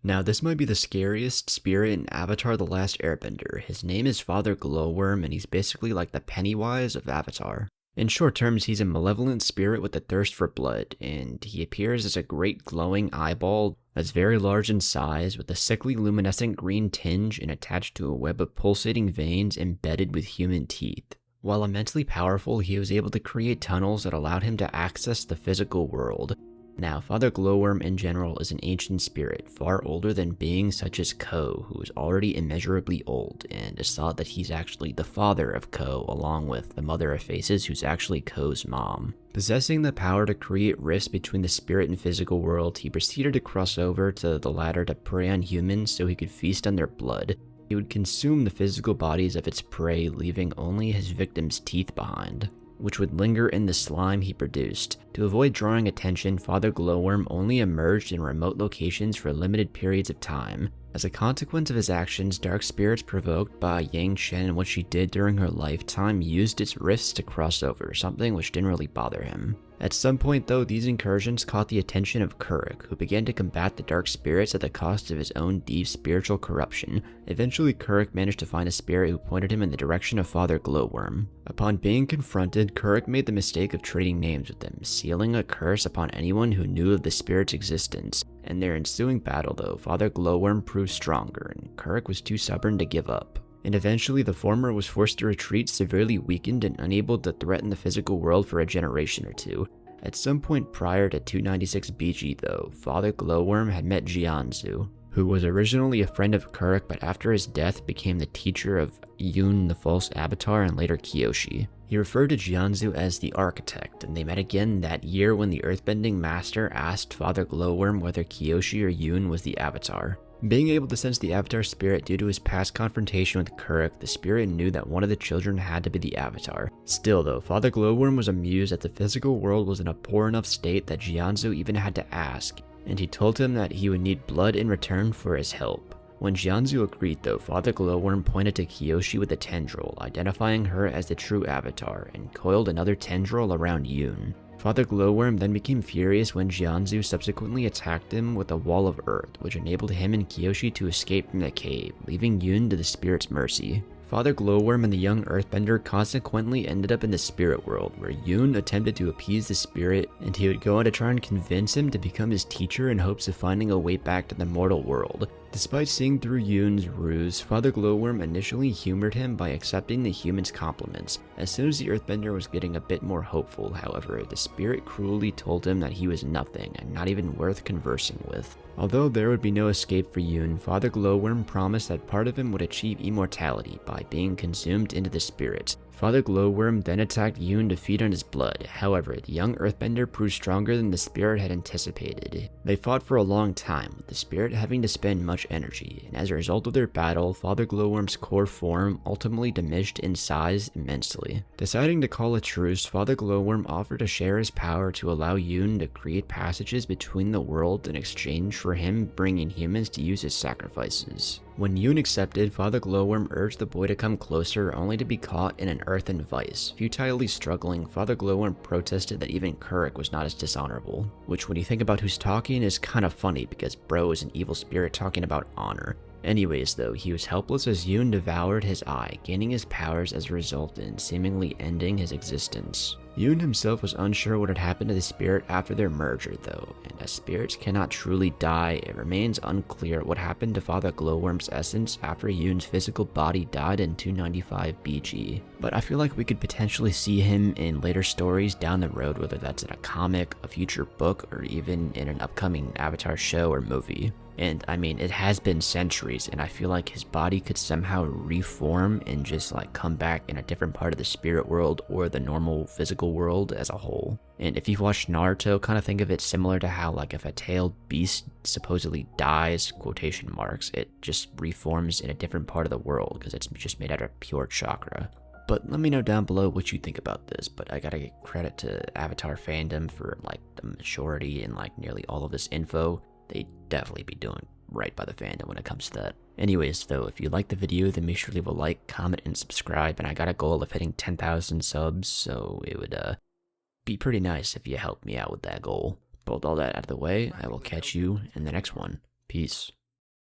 Now, this might be the scariest spirit in Avatar The Last Airbender. His name is Father Glowworm, and he's basically like the Pennywise of Avatar. In short terms, he's a malevolent spirit with a thirst for blood, and he appears as a great glowing eyeball that's very large in size, with a sickly luminescent green tinge and attached to a web of pulsating veins embedded with human teeth. While immensely powerful, he was able to create tunnels that allowed him to access the physical world. Now, Father Glowworm in general is an ancient spirit, far older than beings such as Ko, who is already immeasurably old, and is thought that he's actually the father of Ko, along with the Mother of Faces, who's actually Ko's mom. Possessing the power to create rifts between the spirit and physical world, he proceeded to cross over to the latter to prey on humans so he could feast on their blood. He would consume the physical bodies of its prey, leaving only his victims' teeth behind, which would linger in the slime he produced. To avoid drawing attention, Father Glowworm only emerged in remote locations for limited periods of time. As a consequence of his actions, dark spirits provoked by Yang Shen and what she did during her lifetime used its rifts to cross over, something which didn't really bother him. At some point though, these incursions caught the attention of Kuruk, who began to combat the dark spirits at the cost of his own deep spiritual corruption. Eventually, Kuruk managed to find a spirit who pointed him in the direction of Father Glowworm. Upon being confronted, Kuruk made the mistake of trading names with him, sealing a curse upon anyone who knew of the spirit's existence. In their ensuing battle though, Father Glowworm proved stronger, and Kuruk was too stubborn to give up. And eventually the former was forced to retreat, severely weakened and unable to threaten the physical world for a generation or two. At some point prior to 296 BG though, Father Glowworm had met Ganzu, who was originally a friend of Kuruk but after his death became the teacher of Yoon the false avatar and later Kyoshi. He referred to Ganzu as the architect, and they met again that year when the earthbending master asked Father Glowworm whether Kyoshi or Yoon was the avatar. Being able to sense the avatar spirit due to his past confrontation with Kuruk, the spirit knew that one of the children had to be the avatar. Still though, Father Glowworm was amused that the physical world was in a poor enough state that Ganzu even had to ask, and he told him that he would need blood in return for his help. When Ganzu agreed though, Father Glowworm pointed to Kyoshi with a tendril, identifying her as the true avatar, and coiled another tendril around Yoon. Father Glowworm then became furious when Ganzu subsequently attacked him with a wall of earth, which enabled him and Kyoshi to escape from the cave, leaving Yoon to the spirit's mercy. Father Glowworm and the young earthbender consequently ended up in the spirit world, where Yoon attempted to appease the spirit, and he would go on to try and convince him to become his teacher in hopes of finding a way back to the mortal world. Despite seeing through Yoon's ruse, Father Glowworm initially humored him by accepting the human's compliments. As soon as the earthbender was getting a bit more hopeful, however, the spirit cruelly told him that he was nothing and not even worth conversing with. Although there would be no escape for Yoon, Father Glowworm promised that part of him would achieve immortality by being consumed into the spirits. Father Glowworm then attacked Yoon to feed on his blood. However, the young earthbender proved stronger than the spirit had anticipated. They fought for a long time, with the spirit having to spend much energy, and as a result of their battle, Father Glowworm's core form ultimately diminished in size immensely. Deciding to call a truce, Father Glowworm offered to share his power to allow Yoon to create passages between the worlds in exchange for him bringing humans to use his sacrifices. When Yoon accepted, Father Glowworm urged the boy to come closer, only to be caught in an earthen vice. Futilely struggling, Father Glowworm protested that even Kuruk was not as dishonorable, which when you think about who's talking is kind of funny because bro is an evil spirit talking about honor. Anyways though, he was helpless as Yoon devoured his eye, gaining his powers as a result and seemingly ending his existence. Yoon himself was unsure what had happened to the spirit after their merger though, and as spirits cannot truly die, it remains unclear what happened to Father Glowworm's essence after Yoon's physical body died in 295 BG. But I feel like we could potentially see him in later stories down the road, whether that's in a comic, a future book, or even in an upcoming Avatar show or movie. And I mean, it has been centuries, and I feel like his body could somehow reform and just like come back in a different part of the spirit world or the normal physical world as a whole. And if you've watched Naruto, kind of think of it similar to how like if a tailed beast supposedly dies, quotation marks, it just reforms in a different part of the world because it's just made out of pure chakra. But let me know down below what you think about this, but I gotta give credit to Avatar fandom for like the majority and like nearly all of this info. They definitely be doing right by the fandom when it comes to that. Anyways though, if you liked the video, then make sure to leave a like, comment, and subscribe, and I got a goal of hitting 10,000 subs, so it would be pretty nice if you helped me out with that goal. But with all that out of the way, I will catch you in the next one. Peace.